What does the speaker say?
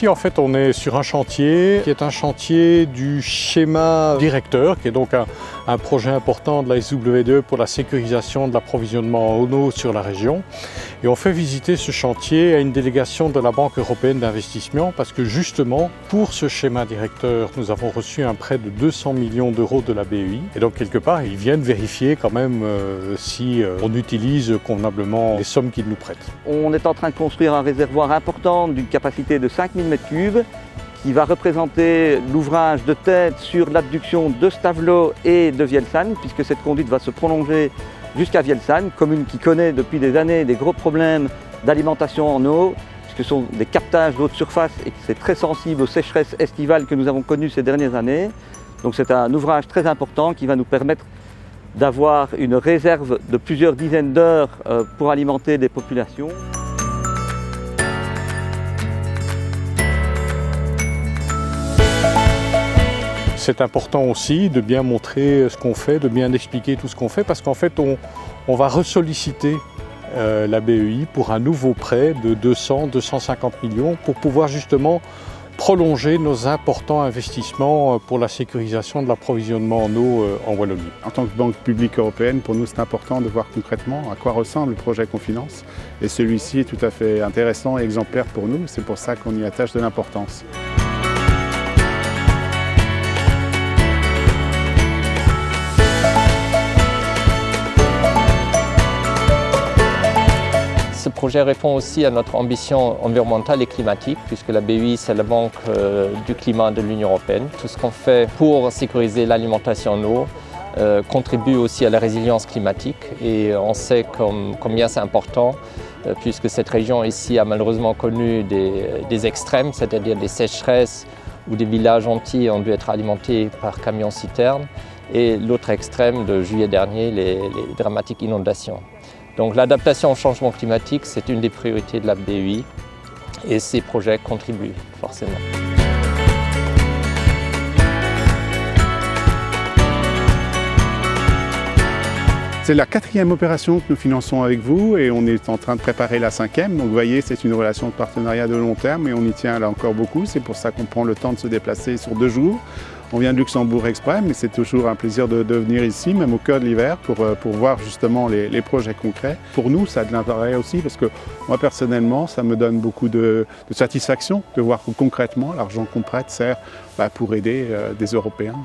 Ici, en fait, on est sur un chantier qui est un chantier du schéma directeur, qui est donc un projet important de la SW2 pour la sécurisation de l'approvisionnement en eau sur la région. Et on fait visiter ce chantier à une délégation de la Banque européenne d'investissement parce que justement, pour ce schéma directeur, nous avons reçu un prêt de 200 millions d'euros de la BEI. Et donc, quelque part, ils viennent vérifier quand même si on utilise convenablement les sommes qu'ils nous prêtent. On est en train de construire un réservoir important d'une capacité de 5000 m3 qui va représenter l'ouvrage de tête sur l'adduction de Stavelot et de Vielsanne, puisque cette conduite va se prolonger jusqu'à Vielsanne, commune qui connaît depuis des années des gros problèmes d'alimentation en eau, puisque ce sont des captages d'eau de surface et que c'est très sensible aux sécheresses estivales que nous avons connues ces dernières années. Donc c'est un ouvrage très important qui va nous permettre d'avoir une réserve de plusieurs dizaines d'heures pour alimenter les populations. C'est important aussi de bien montrer ce qu'on fait, de bien expliquer tout ce qu'on fait, parce qu'en fait, on va ressolliciter la BEI pour un nouveau prêt de 200-250 millions pour pouvoir justement prolonger nos importants investissements pour la sécurisation de l'approvisionnement en eau en Wallonie. En tant que banque publique européenne, pour nous c'est important de voir concrètement à quoi ressemble le projet qu'on finance. Et celui-ci est tout à fait intéressant et exemplaire pour nous, c'est pour ça qu'on y attache de l'importance. Ce projet répond aussi à notre ambition environnementale et climatique, puisque la BEI, c'est la banque du climat de l'Union européenne. Tout ce qu'on fait pour sécuriser l'alimentation en eau contribue aussi à la résilience climatique. Et on sait combien c'est important, puisque cette région ici a malheureusement connu des extrêmes, c'est-à-dire des sécheresses où des villages entiers ont dû être alimentés par camions-citernes. Et l'autre extrême de juillet dernier, les dramatiques inondations. Donc l'adaptation au changement climatique, c'est une des priorités de la BEI et ces projets contribuent forcément. C'est la 4e opération que nous finançons avec vous et on est en train de préparer la 5e. Donc vous voyez, c'est une relation de partenariat de long terme et on y tient là encore beaucoup. C'est pour ça qu'on prend le temps de se déplacer sur 2 jours. On vient de Luxembourg exprès, mais c'est toujours un plaisir de venir ici, même au cœur de l'hiver, pour voir justement les projets concrets. Pour nous, ça a de l'intérêt aussi, parce que moi, personnellement, ça me donne beaucoup de satisfaction de voir que concrètement, l'argent qu'on prête sert pour aider des Européens.